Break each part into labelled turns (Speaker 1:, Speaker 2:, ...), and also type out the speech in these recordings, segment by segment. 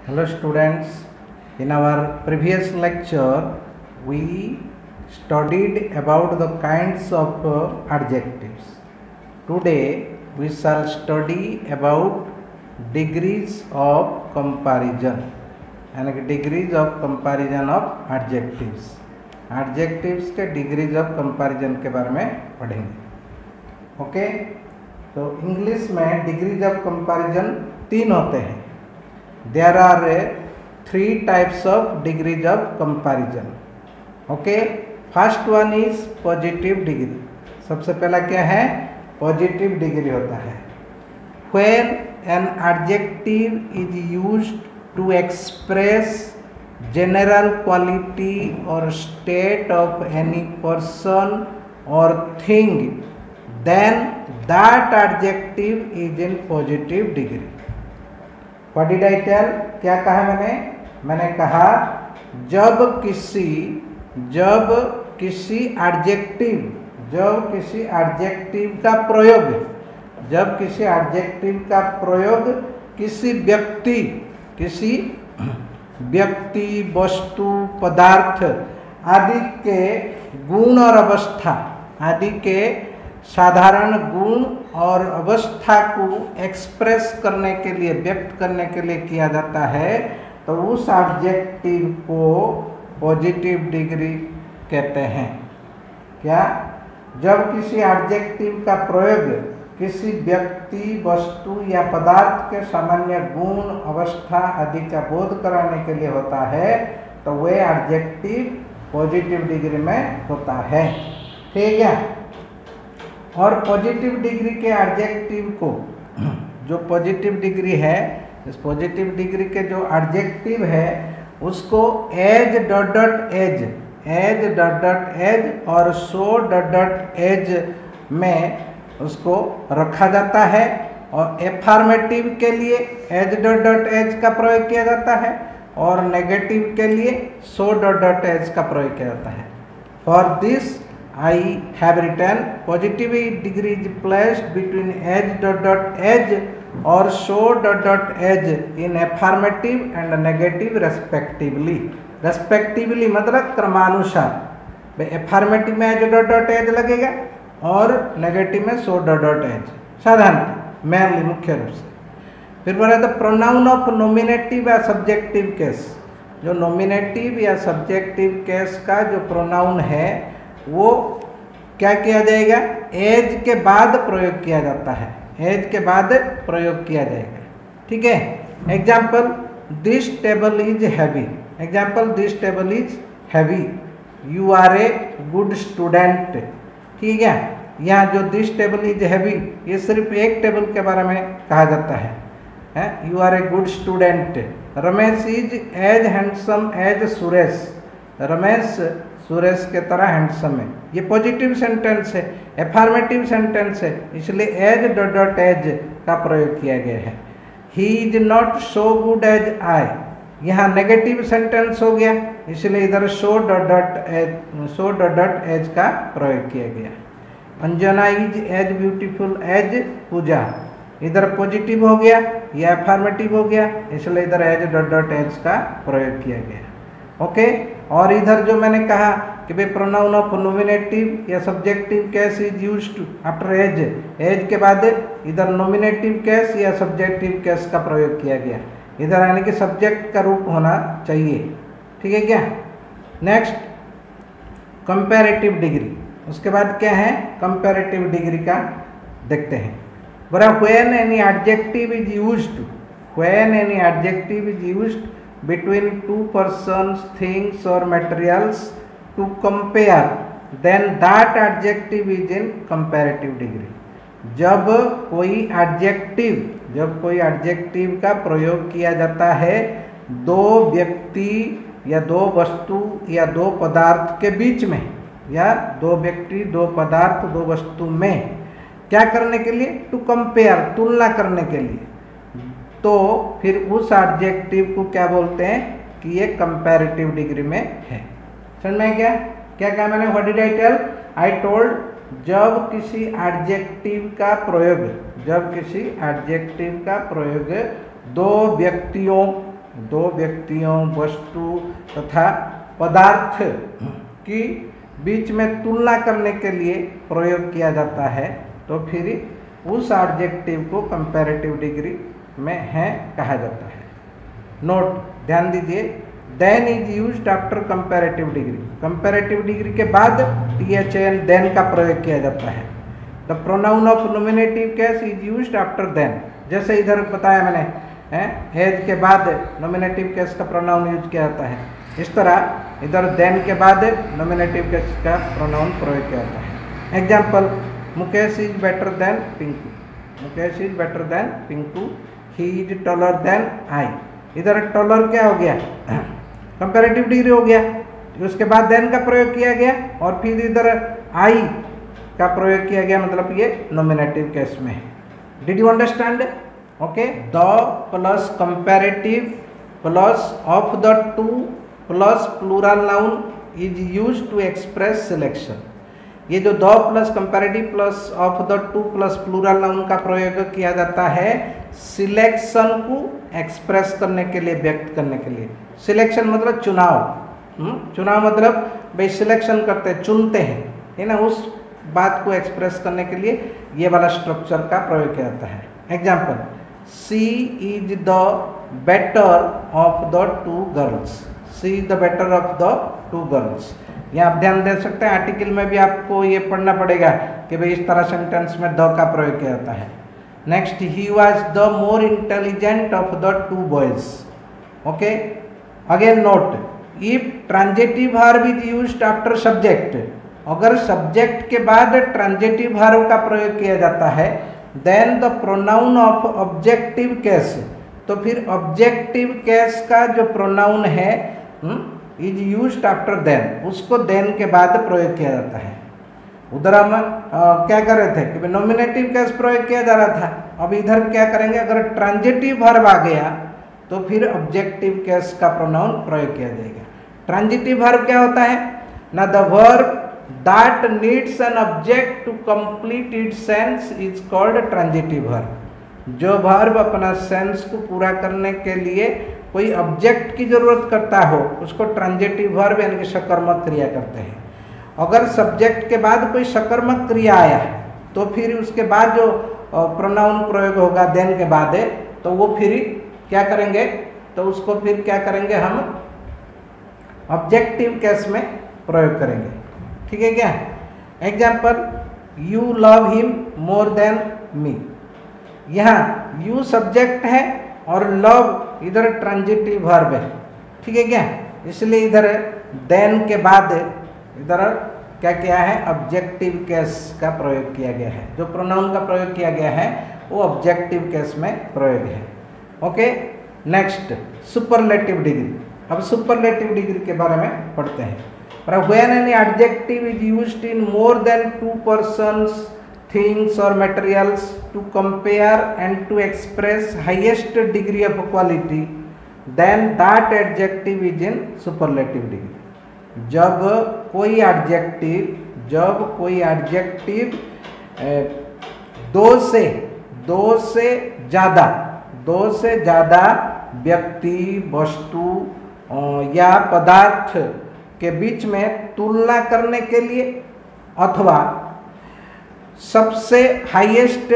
Speaker 1: Hello students, in our previous lecture we studied about the kinds of adjectives. Today we shall study about degrees of comparison and degrees of comparison of adjectives. Adjectives के degrees of comparison के बारे में पढ़ेंगे. Okay, तो English में degrees of comparison 3 होते हैं. There are 3 types of degrees of comparison. Okay, first one is positive degree. सबसे पहला क्या है? Positive degree होता है. When an adjective is used to express general quality or state of any person or thing, then that adjective is in positive degree. What did I tell? क्या कहा मैंने कहा जब किसी एडजेक्टिव का प्रयोग किसी व्यक्ति वस्तु पदार्थ आदि के गुण और अवस्था आदि के साधारण गुण और अवस्था को एक्सप्रेस करने के लिए व्यक्त करने के लिए किया जाता है, तो उस एडजेक्टिव को पॉजिटिव डिग्री कहते हैं. क्या? जब किसी एडजेक्टिव का प्रयोग किसी व्यक्ति वस्तु या पदार्थ के सामान्य गुण अवस्था आदि का बोध कराने के लिए होता है, तो वह एडजेक्टिव पॉजिटिव डिग्री में होता है. ठीक है. और पॉजिटिव डिग्री के एडजेक्टिव को, जो पॉजिटिव डिग्री है, इस पॉजिटिव डिग्री के जो एडजेक्टिव है उसको एज और सो एज में उसको रखा जाता है. और एफर्मेटिव के लिए एज का प्रयोग किया जाता है और नेगेटिव के लिए सो एज का प्रयोग किया जाता है. For this I have written positive degree is placed between edge or so edge in affirmative and negative respectively. Respectively मतलब क्रमानुसार. affirmative में edge लगेगा और negative में so edge. साधारणतः mainly मुख्य रूप से. फिर बोला था pronoun of nominative या subjective case. जो nominative या subjective case का जो pronoun है वो क्या किया जाएगा? एज के बाद प्रयोग किया जाता है. एज के बाद प्रयोग किया जाएगा. ठीक है. Example this table is heavy. Example this table is heavy. You are a good student. ठीक है. यहाँ जो दिस टेबल इज हैवी ये सिर्फ एक टेबल के बारे में कहा जाता है. You are a good student. Ramesh is as handsome as Suresh. Ramesh Suresh के तरह हैंडसम है. ये पॉजिटिव सेंटेंस है, एफर्मेटिव सेंटेंस है, इसलिए एज का प्रयोग किया गया है. He is not so good as I. यहाँ नेगेटिव सेंटेंस हो गया, इसलिए इधर सो एज का प्रयोग किया गया. Anjana is as beautiful as Puja. इधर पॉजिटिव हो गया, यह एफर्मेटिव हो गया, इसलिए इधर एज का प्रयोग किया गया. ओके. और इधर जो मैंने कहा कि भाई प्रोनाउन ऑफ नॉमिनेटिव या subjective case is used after as के बाद इधर नॉमिनेटिव केस या सब्जेक्टिव केस का प्रयोग किया गया. इधर यानी कि सब्जेक्ट का रूप होना चाहिए. ठीक है क्या? Next comparative degree. उसके बाद क्या है? कंपैरेटिव डिग्री का देखते हैं. बड़ा when any adjective is used between two persons, things or materials to compare, then that adjective is in comparative degree. जब कोई एडजेक्टिव का प्रयोग किया जाता है दो व्यक्ति या दो वस्तु या दो पदार्थ के बीच में, या दो व्यक्ति दो पदार्थ दो वस्तु में, क्या करने के लिए? टू कंपेयर, तुलना करने के लिए. तो फिर उस एडजेक्टिव को क्या बोलते हैं कि ये कंपैरेटिव डिग्री में है. समझ में क्या कहा मैंने? What did I tell? I told जब किसी एडजेक्टिव का प्रयोग दो व्यक्तियों दो व्यक्तियों, वस्तु तथा पदार्थ की बीच में तुलना करने के लिए प्रयोग किया जाता है, तो फिर उस एडजेक्टिव को कंपैरेटिव डिग्री में है कहा जाता है। नोट ध्यान दीजिए, than is used after comparative degree. Comparative degree के बाद THAN देन का प्रयोग किया जाता है। The pronoun of nominative case is used after than, जैसे इधर बताया मैंने, एज के बाद नॉमिनेटिव केस का प्रोनाउन यूज किया जाता है, इस तरह इधर देन के बाद नॉमिनेटिव केस का प्रोनाउन प्रयोग किया जाता है। Example, Mukesh is better than Pinku. Mukesh is better than Pinku. He is taller than I. इधर टॉलर क्या हो गया, कंपैरेटिव डिग्री हो गया, उसके बाद देन का प्रयोग किया गया और फिर इधर आई का प्रयोग किया गया, मतलब ये नॉमिनेटिव केस में है। Did you understand? Okay, the plus comparative plus of the two plus plural noun is used to express selection. ये जो the plus comparative plus of the two plus plural noun का प्रयोग किया जाता है selection को एक्सप्रेस करने के लिए, व्यक्त करने के लिए। सिलेक्शन मतलब चुनाव, चुनाव मतलब भाई सिलेक्शन करते हैं, चुनते हैं, है ना, उस बात को एक्सप्रेस करने के लिए ये वाला स्ट्रक्चर का प्रयोग किया जाता है। Example, she is the better of the to girls. She is the better of the to girls. यहाँ आप ध्यान दे सकते हैं, आर्टिकल में भी आपको ये पढ़ना पड़ेगा कि भाई इस तरह सेंटेंस में द का प्रयोग किया जाता है। Next, he was the more intelligent of the two boys. Okay, again note, if transitive verb is used after subject, अगर सब्जेक्ट के बाद ट्रांजिटिव वर्ब का प्रयोग किया जाता है, then the pronoun of objective case, तो फिर ऑब्जेक्टिव केस का जो प्रोनाउन है इज यूज्ड आफ्टर देन, उसको देन के बाद प्रयोग किया जाता है। उधर हम क्या कर रहे थे कि नॉमिनेटिव केस प्रयोग किया जा रहा था, अब इधर क्या करेंगे, अगर ट्रांजिटिव वर्ब आ गया तो फिर ऑब्जेक्टिव केस का प्रोनाउन प्रयोग किया जाएगा। ट्रांजिटिव वर्ब क्या होता है ना, the verb that needs an object to complete its sense is called transitive verb. जो वर्ब अपना सेंस को पूरा करने के लिए कोई ऑब्जेक्ट की जरूरत करता हो उसको ट्रांजिटिव वर्ब यानी कि सकर्मक क्रिया करते हैं। अगर सब्जेक्ट के बाद कोई सकर्मक क्रिया आया तो फिर उसके बाद जो प्रोनाउन प्रयोग होगा देन के बाद है, तो वो फिर क्या करेंगे, तो उसको फिर क्या करेंगे, हम ऑब्जेक्टिव केस में प्रयोग करेंगे। ठीक है क्या? Example, you love him more than me. यहाँ यू सब्जेक्ट है और लव इधर ट्रांजिटिव वर्ब है। ठीक है क्या? इसलिए इधर देन के बाद इधर क्या किया है, ऑब्जेक्टिव केस का प्रयोग किया गया है। जो प्रोनाउन का प्रयोग किया गया है वो ऑब्जेक्टिव केस में प्रयोग है। Okay, next, superlative degree. अब सुपरलेटिव डिग्री के बारे में पढ़ते हैं। When any adjective is used in more than to persons, things or materials to compare and to express highest degree of quality, then that adjective is in superlative degree। जब कोई adjective दो से ज़्यादा व्यक्ति, वस्तु या पदार्थ के बीच में तुलना करने के लिए अथवा सबसे हाईएस्ट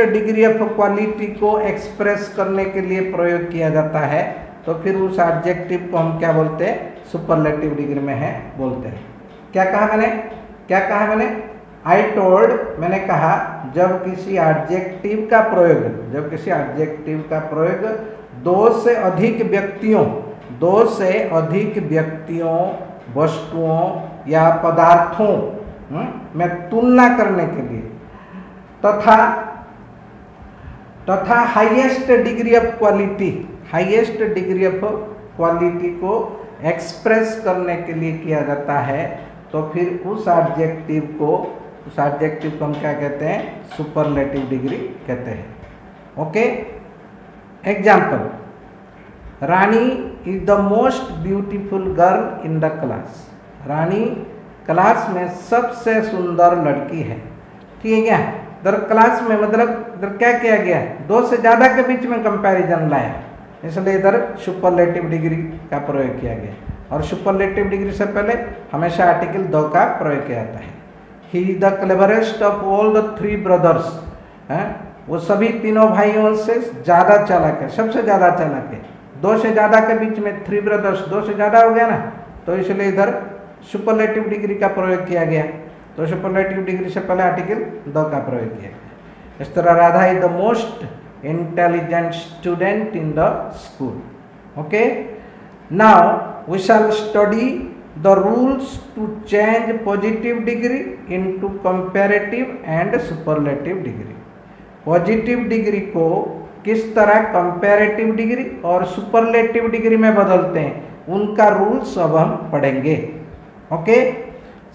Speaker 1: डिग्री ऑफ क्वालिटी को एक्सप्रेस करने के लिए प्रयोग किया जाता है, तो फिर उस एडजेक्टिव को हम क्या बोलते हैं, सुपरलेटिव डिग्री में है बोलते हैं। क्या कहा मैंने आई टोल्ड, मैंने कहा जब किसी एडजेक्टिव का प्रयोग दो से अधिक व्यक्तियों, वस्तुओं या पदार्थों में तुलना करने के लिए तथा हाईएस्ट डिग्री ऑफ क्वालिटी को एक्सप्रेस करने के लिए किया जाता है, तो फिर उस एडजेक्टिव को हम क्या कहते हैं, सुपरलेटिव डिग्री कहते हैं। Okay, example, Rani is the most beautiful girl in the class. Rani class में सबसे सुंदर लड़की है। ठीक है क्या? क्लास में मतलब इधर क्या किया गया, दो से ज़्यादा के बीच में कंपैरिजन लाया, इसलिए इधर सुपरलेटिव डिग्री का प्रयोग किया गया। और सुपरलेटिव डिग्री से पहले हमेशा आर्टिकल दो का प्रयोग किया जाता है। He is the cleverest of all the three brothers, वो सभी तीनों भाइयों से ज़्यादा चालाक है, सबसे ज़्यादा चालाक है। दो से ज़्यादा के बीच में थ्री ब्रदर्स, दो से ज़्यादा हो गया ना, तो इसलिए इधर सुपरलेटिव डिग्री का प्रयोग किया गया। तो सुपरलेटिव डिग्री से पहले आर्टिकल दो का प्रयोग किया गया। इस तरह Radha is the most intelligent student in the school. Okay, now we shall study the rules to change positive degree into comparative and superlative degree. Positive degree को किस तरह कंपैरेटिव डिग्री और सुपरलेटिव डिग्री में बदलते हैं, उनका रूल्स अब हम पढ़ेंगे। ओके,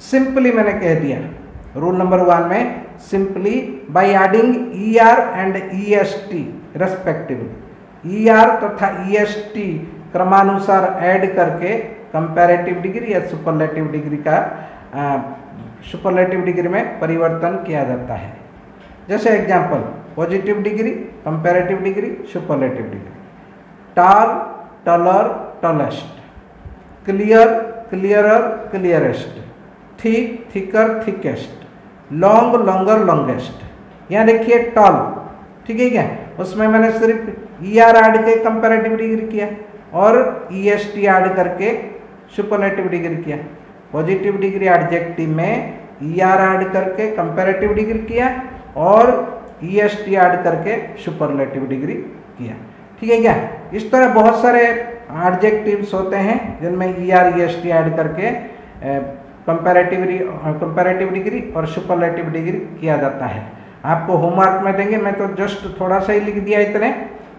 Speaker 1: सिंपली मैंने कह दिया रूल नंबर 1 में, simply by adding ER and EST respectively, ER तथा EST क्रमानुसार ऐड करके कंपैरेटिव डिग्री या सुपरलेटिव डिग्री का सुपरलेटिव डिग्री में परिवर्तन किया जाता है। जैसे example, positive degree, comparative degree, superlative degree. Tall, taller, tallest. Clear, clearer, clearest. Thick, thicker, thickest. Long, longer, longest. यहाँ देखिए टॉल, ठीक है क्या, उसमें मैंने सिर्फ ER ऐड के कंपैरेटिव डिग्री किया और EST ऐड करके सुपरलेटिव डिग्री किया। पॉजिटिव डिग्री एडजेक्टिव में ER ऐड करके कंपैरेटिव डिग्री किया और EST ऐड करके सुपरलेटिव डिग्री किया। ठीक है क्या, इस तरह बहुत सारे एडजेक्टिव्स होते हैं जिनमें ER EST ऐड करके कंपैरेटिव डिग्री और सुपरलेटिव डिग्री किया जाता है। आपको होमवर्क में देंगे, मैं तो जस्ट थोड़ा सा ही लिख दिया इतने,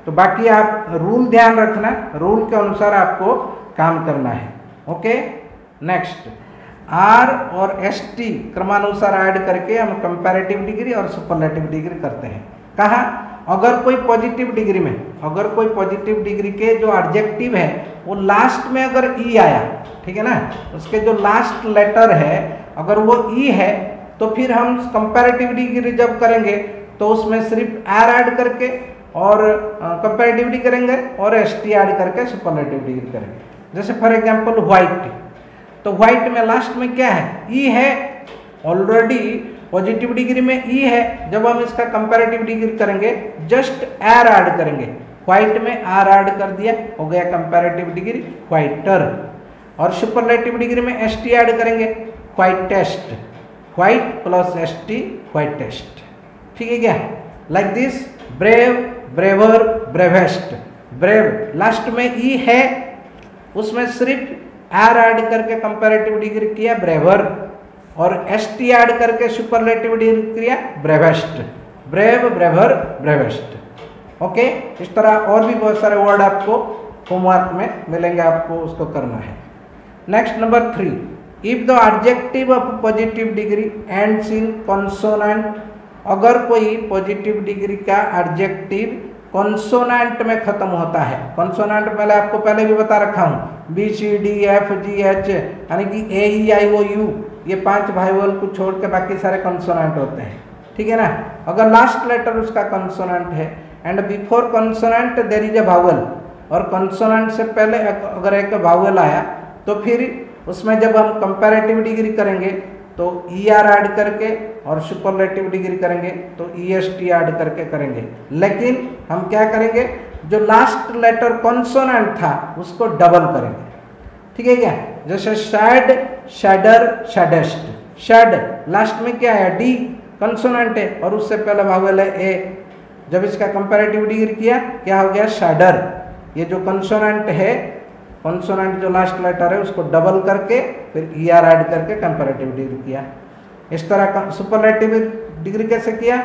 Speaker 1: तो बाकी आप रूल ध्यान रखना, रूल के अनुसार आपको काम करना है। ओके, नेक्स्ट, R और ST क्रमानुसार ऐड करके हम कंपैरेटिव डिग्री और सुपरलेटिव डिग्री करते हैं। कहाँ, अगर कोई पॉजिटिव डिग्री में, अगर कोई पॉजिटिव डिग्री के जो एडजेक्टिव है वो लास्ट में अगर E आया, ठीक है ना, उसके जो लास्ट लेटर है अगर वो E है, तो फिर हम कंपैरेटिव डिग्री जब करेंगे तो उसमें सिर्फ R ऐड करके और कंपैरेटिव डिग्री करेंगे और ST ऐड करके सुपरलेटिव डिग्री करेंगे। जैसे फॉर एग्जांपल व्हाइट, तो व्हाइट में लास्ट में क्या है, E है, ऑलरेडी पॉजिटिव डिग्री में E है, जब हम इसका कंपैरेटिव डिग्री करेंगे जस्ट R ऐड करेंगे, व्हाइट में R ऐड कर दिया, हो गया कंपैरेटिव डिग्री व्हाइटर। और सुपरलेटिव डिग्री में ST ऐड करेंगे, whitest, white plus ST whitest. ठीक है क्या, like this, brave, braver, bravest. Brave last में E है, उसमें सिर्फ R ऐड करके कंपैरेटिव डिग्री किया ब्रेवर और ST ऐड करके सुपरलेटिव डिग्री किया bravest. Brave, braver, bravest. Okay, इस तरह और भी बहुत सारे वर्ड आपको होमवर्क में मिलेंगे, आपको उसको करना है। Next number 3, if the adjective of positive degree ends in consonant, अगर कोई पॉजिटिव डिग्री का एडजेक्टिव कॉन्सोनेंट में खत्म होता है। कॉन्सोनेंट पहले आपको पहले भी बता रखा हूँ, BCDFGH यानी कि AEIOU, ये 5 वाइवल को छोड़ के बाकी सारे कॉन्सोनेंट होते हैं। ठीक है ना, अगर लास्ट लेटर उसका कॉन्सोनेंट है and before consonant there is a vowel, और कॉन्सोनेंट से पहले अगर एक वावल आया तो फिर उसमें जब हम कंपैरेटिव डिग्री करेंगे तो ER ऐड करके और सुपरलेटिव डिग्री करेंगे तो EST ऐड करके करेंगे। लेकिन हम क्या करेंगे, जो लास्ट लेटर कॉन्सोनेंट था उसको डबल करेंगे। ठीक है क्या, जैसे शैड, शैडर, शैडेस्ट। शैड लास्ट में क्या है, D कॉन्सोनेंट है और उससे पहले वावल है A, जब इसका कंपैरेटिव डिग्री किया क्या हो गया, शैडर। ये जो कॉन्सोनेंट है, कॉन्सोनेंट जो लास्ट लेटर है उसको डबल करके फिर ER ऐड करके कंपैरेटिव डिग्री किया। इस तरह सुपरलेटिव डिग्री कैसे किया,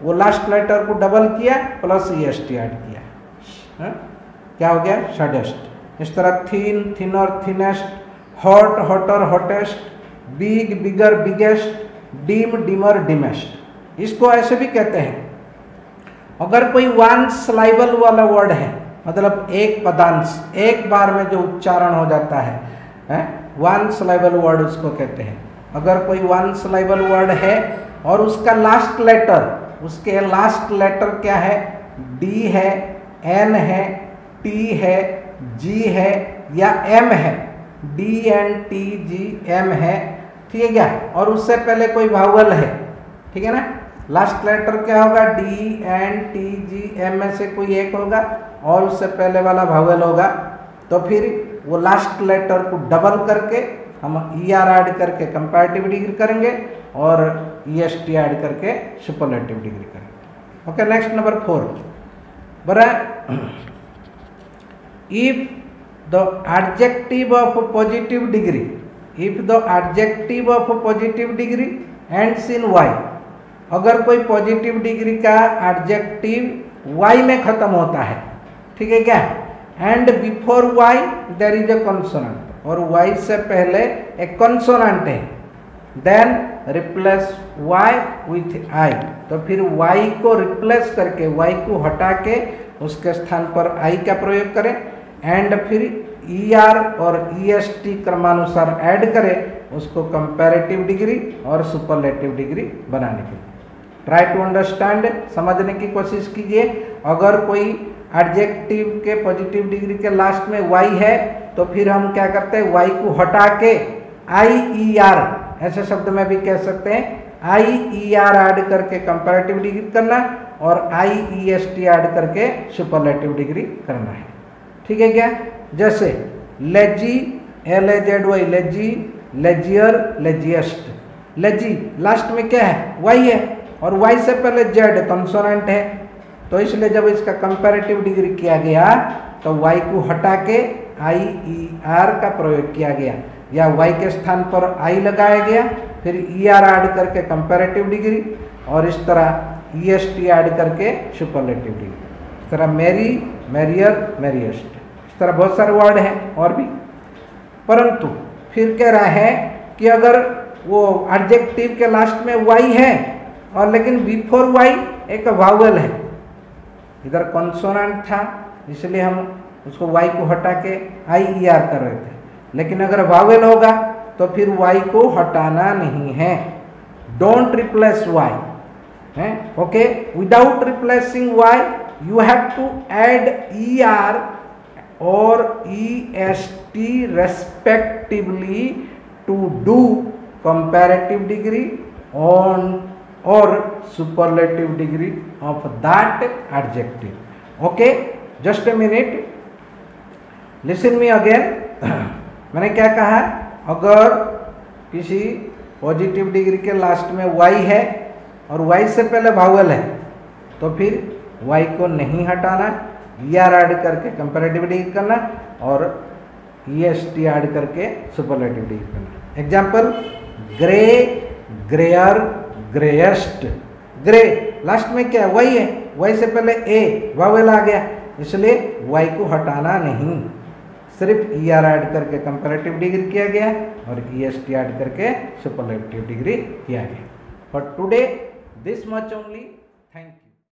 Speaker 1: वो लास्ट लेटर को डबल किया प्लस EST ऐड किया, क्या हो गया, शैडेस्ट। इस तरह thin, thinner, thinnest, hot, hotter, hottest, big, bigger, biggest, dim, dimmer, dimmest. इसको ऐसे भी कहते हैं, अगर कोई वन सिलेबल वाला वर्ड है, मतलब एक पदांश, एक बार में जो उच्चारण हो जाता है, वन सिलेबल वर्ड उसको कहते हैं। अगर कोई वन सिलेबल वर्ड है और उसका लास्ट लेटर उसके लास्ट लेटर क्या है, डी है, एन है, टी है, जी है या एम है, D N T G M है, ठीक है क्या, और उससे पहले कोई वावल है, ठीक है ना, लास्ट लेटर क्या होगा, D N T G M में से कोई एक होगा और उससे पहले वाला वावल होगा, तो फिर वो लास्ट लेटर को डबल करके हम ई आर ऐड करके कंपैरेटिव डिग्री करेंगे और ई एस टी ऐड करके सुपरलेटिव डिग्री करेंगे। ओके, नेक्स्ट नंबर 4 बरा, if the adjective of positive degree, if the adjective of positive degree ends in Y, अगर कोई पॉजिटिव डिग्री का adjective Y में खत्म होता है, ठीक है क्या, and before Y there is a consonant, और वाई से पहले एक कॉन्सोनेंट है, then replace Y with I, तो फिर वाई को रिप्लेस करके, वाई को हटा के उसके स्थान पर आई का प्रयोग करें, एंड फिर ई आर और ई एस टी क्रमानुसार ऐड करें उसको कंपैरेटिव डिग्री और सुपरलेटिव डिग्री बनाने के लिए। ट्राई टू अंडरस्टैंड, समझने की कोशिश कीजिए। अगर कोई एडजेक्टिव के पॉजिटिव डिग्री के लास्ट में वाई है तो फिर हम क्या करते हैं, वाई को हटा के आई ई आर, ऐसे शब्द में भी कह सकते हैं, आई ई आर ऐड करके कंपैरेटिव डिग्री करना और I E S T add करके सुपरलेटिव डिग्री करना है, ठीक है क्या। जैसे lazy, L A Z Y, lazy, lazier, laziest, lazy last में क्या है, वाई है और वाई से पहले जेड कॉन्सोनेंट है, तो इसलिए जब इसका कंपैरेटिव डिग्री किया गया तो वाई को हटा के आई ई आर का प्रयोग किया गया, या वाई के स्थान पर आई लगाया गया, फिर ई आर ऐड करके कंपैरेटिव डिग्री और इस तरह ई एस टी ऐड करके सुपरलेटिव डिग्री। इस तरह मेरी, मेरियर, मेरिएस्ट, इस तरह बहुत सारे वर्ड हैं और भी। परंतु फिर कह रहा है कि अगर वो एडजेक्टिव के लास्ट में वाई है और लेकिन बिफोर वाई एक वावल है, इधर कॉन्सोनेंट था इसलिए हम उसको वाई को हटा के आई ई आर कर रहे थे, लेकिन अगर वावल होगा तो फिर वाई को हटाना नहीं है, डोंट रिप्लेस वाई है, okay. Without replacing Y you have to add E R और E S T respectively to do comparative degree on और superlative degree of that adjective. Okay, just a minute, listen me again. मैंने क्या कहा, अगर किसी positive degree के last में Y है और वाई से पहले वावल है तो फिर वाई को नहीं हटाना, ई आर ऐड करके कंपैरेटिव डिग्री करना और ई एस टी ऐड करके सुपरलेटिव डिग्री करना। Example, grey, greyer, greyest, grey last में क्या है, वाई है, वाई से पहले ए वावल आ गया इसलिए वाई को हटाना नहीं, सिर्फ ई आर ऐड करके कंपैरेटिव डिग्री किया गया और ई एस टी ऐड करके सुपरलेटिव डिग्री किया गया। For today this much only, thank you.